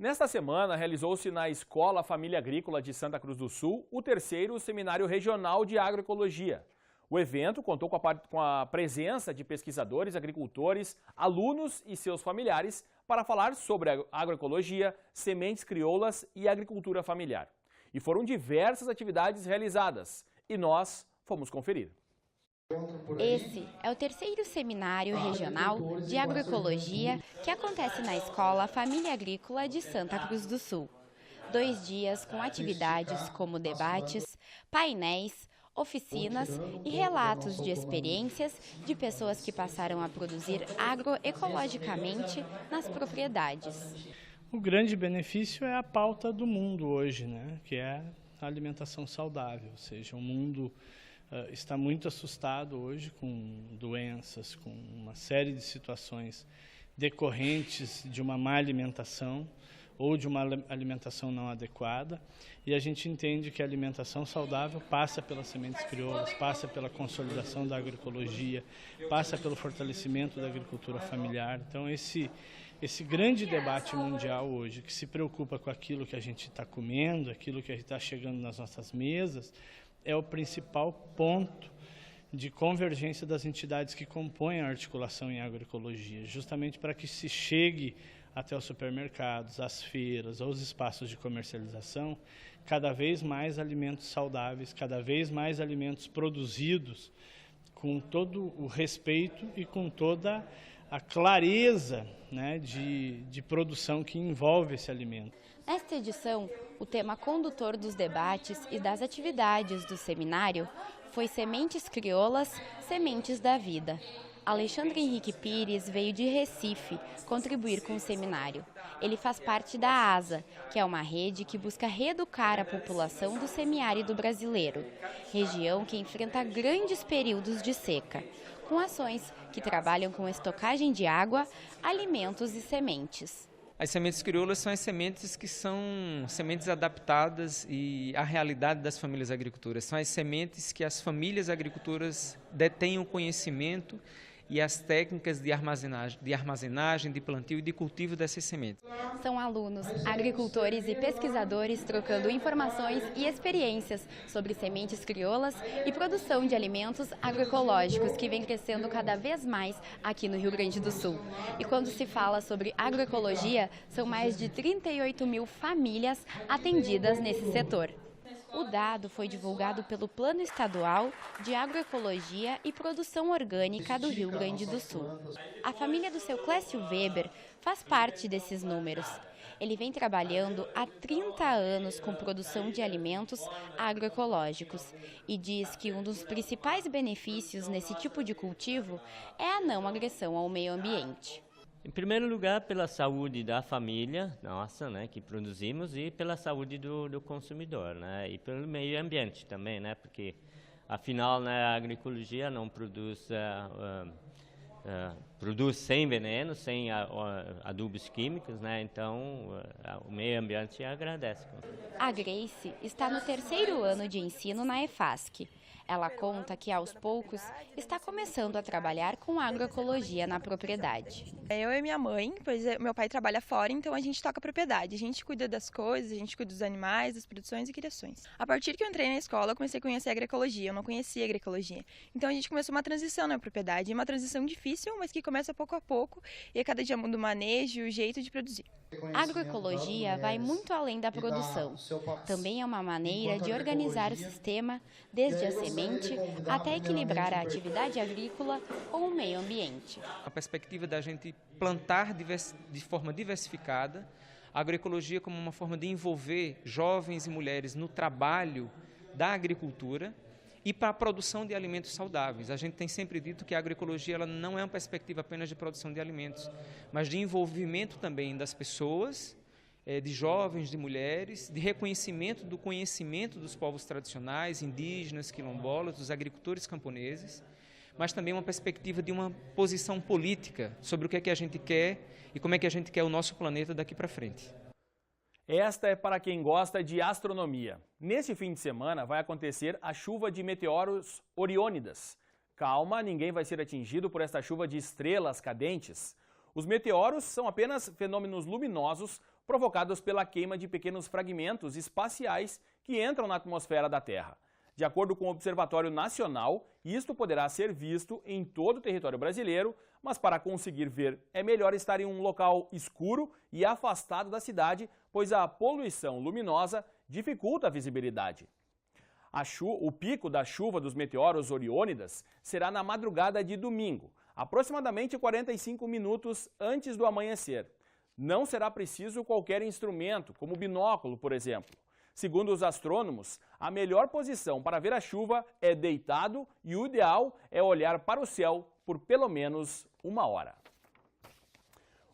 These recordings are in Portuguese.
Nesta semana, realizou-se na Escola Família Agrícola de Santa Cruz do Sul o terceiro Seminário Regional de Agroecologia. O evento contou com a presença de pesquisadores, agricultores, alunos e seus familiares para falar sobre agroecologia, sementes crioulas e agricultura familiar. E foram diversas atividades realizadas e nós fomos conferir. Esse é o terceiro Seminário Regional de Agroecologia que acontece na Escola Família Agrícola de Santa Cruz do Sul. 2 dias com atividades como debates, painéis, oficinas e relatos de experiências de pessoas que passaram a produzir agroecologicamente nas propriedades. O grande benefício é a pauta do mundo hoje, né? Que é a alimentação saudável, ou seja, o mundo está muito assustado hoje com doenças, com uma série de situações decorrentes de uma má alimentação ou de uma alimentação não adequada, e a gente entende que a alimentação saudável passa pelas sementes crioulas, passa pela consolidação da agroecologia, passa pelo fortalecimento da agricultura familiar. Então esse grande debate mundial hoje, que se preocupa com aquilo que a gente está comendo, aquilo que está chegando nas nossas mesas, é o principal ponto de convergência das entidades que compõem a articulação em agroecologia, justamente para que se chegue até os supermercados, às feiras, aos espaços de comercialização, cada vez mais alimentos saudáveis, cada vez mais alimentos produzidos com todo o respeito e com toda a clareza, né, de produção que envolve esse alimento. Nesta edição, o tema condutor dos debates e das atividades do seminário foi Sementes Crioulas, Sementes da Vida. Alexandre Henrique Pires veio de Recife contribuir com o seminário. Ele faz parte da ASA, que é uma rede que busca reeducar a população do semiárido brasileiro, região que enfrenta grandes períodos de seca, com ações que trabalham com estocagem de água, alimentos e sementes. As sementes crioulas são as sementes que são sementes adaptadas à realidade das famílias agricultoras. São as sementes que as famílias agricultoras detêm o conhecimento e as técnicas de armazenagem, de plantio e de cultivo dessas sementes. São alunos, agricultores e pesquisadores trocando informações e experiências sobre sementes crioulas e produção de alimentos agroecológicos que vem crescendo cada vez mais aqui no Rio Grande do Sul. E quando se fala sobre agroecologia, são mais de 38 mil famílias atendidas nesse setor. O dado foi divulgado pelo Plano Estadual de Agroecologia e Produção Orgânica do Rio Grande do Sul. A família do seu Clécio Weber faz parte desses números. Ele vem trabalhando há 30 anos com produção de alimentos agroecológicos e diz que um dos principais benefícios nesse tipo de cultivo é a não agressão ao meio ambiente. Em primeiro lugar, pela saúde da família nossa, né, que produzimos, e pela saúde do consumidor, né, e pelo meio ambiente também, né, porque afinal, né, a agroecologia não produz sem veneno, sem adubos químicos, né, então o meio ambiente agradece. A Grace está no 3º ano de ensino na EFASC. Ela conta que, aos poucos, está começando a trabalhar com agroecologia na propriedade. Eu e minha mãe, pois meu pai trabalha fora, então a gente toca a propriedade. A gente cuida das coisas, a gente cuida dos animais, das produções e criações. A partir que eu entrei na escola, eu comecei a conhecer a agroecologia. Eu não conhecia a agroecologia. Então a gente começou uma transição na propriedade. Uma transição difícil, mas que começa pouco a pouco. E a cada dia muda o manejo e o jeito de produzir. A agroecologia vai muito além da produção. Também é uma maneira de organizar o sistema, desde a semente até equilibrar a atividade agrícola com o meio ambiente. A perspectiva da gente plantar de forma diversificada, a agroecologia como uma forma de envolver jovens e mulheres no trabalho da agricultura e para a produção de alimentos saudáveis. A gente tem sempre dito que a agroecologia ela não é uma perspectiva apenas de produção de alimentos, mas de envolvimento também das pessoas, de jovens, de mulheres, de reconhecimento do conhecimento dos povos tradicionais, indígenas, quilombolas, dos agricultores camponeses, mas também uma perspectiva de uma posição política sobre o que é que a gente quer e como é que a gente quer o nosso planeta daqui para frente. Esta é para quem gosta de astronomia. Neste fim de semana vai acontecer a chuva de meteoros Oriônidas. Calma, ninguém vai ser atingido por esta chuva de estrelas cadentes. Os meteoros são apenas fenômenos luminosos provocados pela queima de pequenos fragmentos espaciais que entram na atmosfera da Terra. De acordo com o Observatório Nacional, isto poderá ser visto em todo o território brasileiro, mas para conseguir ver é melhor estar em um local escuro e afastado da cidade, pois a poluição luminosa dificulta a visibilidade. O pico da chuva dos meteoros Oriônidas será na madrugada de domingo, aproximadamente 45 minutos antes do amanhecer. Não será preciso qualquer instrumento, como binóculo, por exemplo. Segundo os astrônomos, a melhor posição para ver a chuva é deitado e o ideal é olhar para o céu por pelo menos 1 hora.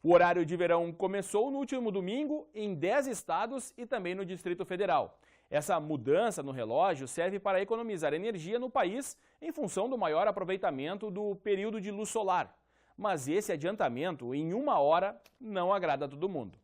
O horário de verão começou no último domingo em 10 estados e também no Distrito Federal. Essa mudança no relógio serve para economizar energia no país em função do maior aproveitamento do período de luz solar. Mas esse adiantamento em 1 hora não agrada a todo mundo.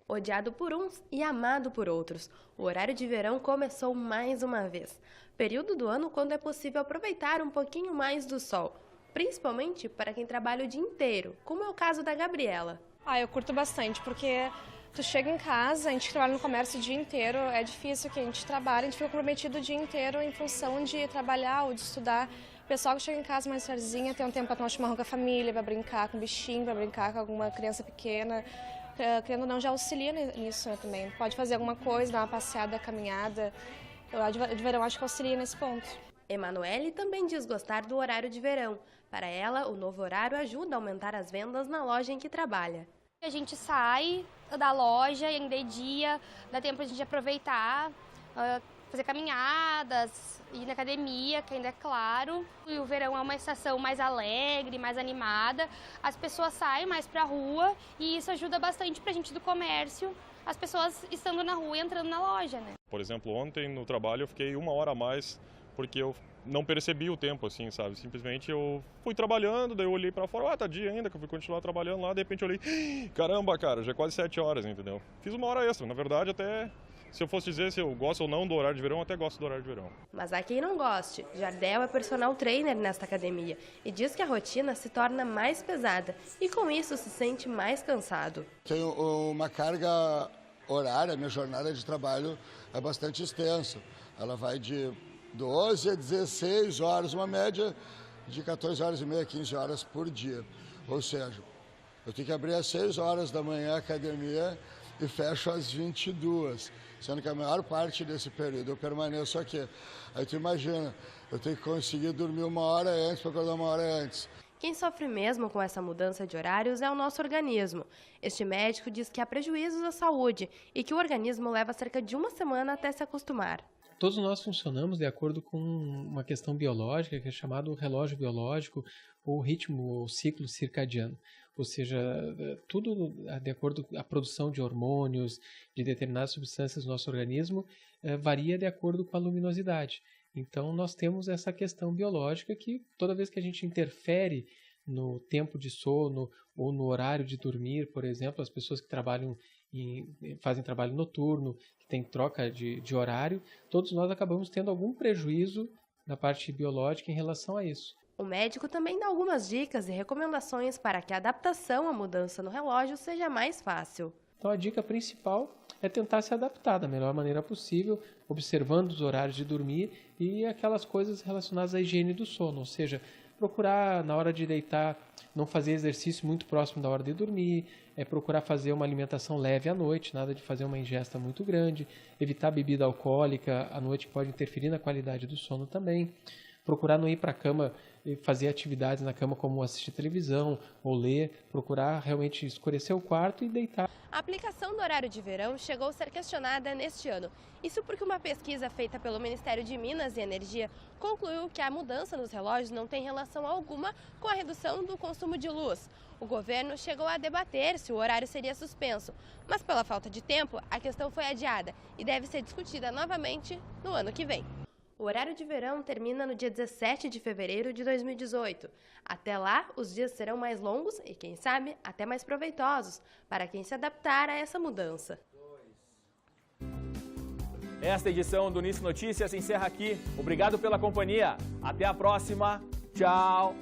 Odiado por uns e amado por outros, o horário de verão começou mais uma vez. Período do ano quando é possível aproveitar um pouquinho mais do sol, principalmente para quem trabalha o dia inteiro, como é o caso da Gabriela. Eu curto bastante, porque tu chega em casa, a gente trabalha no comércio o dia inteiro, é difícil que a gente trabalha, a gente fica comprometido o dia inteiro em função de trabalhar ou de estudar. O pessoal que chega em casa mais tardezinha tem um tempo para tomar chimarrão com a família, para brincar com o bichinho, para brincar com alguma criança pequena. Querendo ou não, já auxilia nisso, né, também. Pode fazer alguma coisa, dar uma passeada, caminhada. De verão acho que auxilia nesse ponto. Emanuele também diz gostar do horário de verão. Para ela, o novo horário ajuda a aumentar as vendas na loja em que trabalha. A gente sai da loja e ainda é dia, dá tempo a gente aproveitar, fazer caminhadas, ir na academia, que ainda é claro. E o verão é uma estação mais alegre, mais animada. As pessoas saem mais para a rua e isso ajuda bastante para a gente do comércio, as pessoas estando na rua e entrando na loja, né? Por exemplo, ontem no trabalho eu fiquei 1 hora a mais porque eu não percebi o tempo, assim, sabe? Simplesmente eu fui trabalhando, daí eu olhei para fora, tá dia ainda, que eu fui continuar trabalhando lá, de repente eu olhei, caramba, cara, já é quase 7 horas, entendeu? Fiz 1 hora extra, na verdade até... Se eu fosse dizer se eu gosto ou não do horário de verão, eu até gosto do horário de verão. Mas há quem não goste. Jardel é personal trainer nesta academia e diz que a rotina se torna mais pesada e com isso se sente mais cansado. Tenho uma carga horária, minha jornada de trabalho é bastante extensa. Ela vai de 12 a 16 horas, uma média de 14 horas e meia, 15 horas por dia. Ou seja, eu tenho que abrir às 6 horas da manhã a academia e fecho às 22, sendo que a maior parte desse período eu permaneço aqui. Aí tu imagina, eu tenho que conseguir dormir 1 hora antes para acordar 1 hora antes. Quem sofre mesmo com essa mudança de horários é o nosso organismo. Este médico diz que há prejuízos à saúde e que o organismo leva cerca de 1 semana até se acostumar. Todos nós funcionamos de acordo com uma questão biológica, que é chamado relógio biológico, ou ritmo, ou ciclo circadiano. Ou seja, tudo de acordo com a produção de hormônios, de determinadas substâncias do nosso organismo, varia de acordo com a luminosidade. Então, nós temos essa questão biológica que toda vez que a gente interfere no tempo de sono ou no horário de dormir, por exemplo, as pessoas que trabalham fazem trabalho noturno, que tem troca de horário, todos nós acabamos tendo algum prejuízo na parte biológica em relação a isso. O médico também dá algumas dicas e recomendações para que a adaptação à mudança no relógio seja mais fácil. Então a dica principal é tentar se adaptar da melhor maneira possível, observando os horários de dormir e aquelas coisas relacionadas à higiene do sono, ou seja, procurar na hora de deitar não fazer exercício muito próximo da hora de dormir, procurar fazer uma alimentação leve à noite, nada de fazer uma ingesta muito grande, evitar bebida alcoólica à noite que pode interferir na qualidade do sono também, procurar não ir para a cama e fazer atividades na cama como assistir televisão ou ler, procurar realmente escurecer o quarto e deitar. A aplicação do horário de verão chegou a ser questionada neste ano. Isso porque uma pesquisa feita pelo Ministério de Minas e Energia concluiu que a mudança nos relógios não tem relação alguma com a redução do consumo de luz. O governo chegou a debater se o horário seria suspenso, mas pela falta de tempo, a questão foi adiada e deve ser discutida novamente no ano que vem. O horário de verão termina no dia 17 de fevereiro de 2018. Até lá, os dias serão mais longos e, quem sabe, até mais proveitosos para quem se adaptar a essa mudança. Esta edição do Nisso Notícias encerra aqui. Obrigado pela companhia. Até a próxima. Tchau.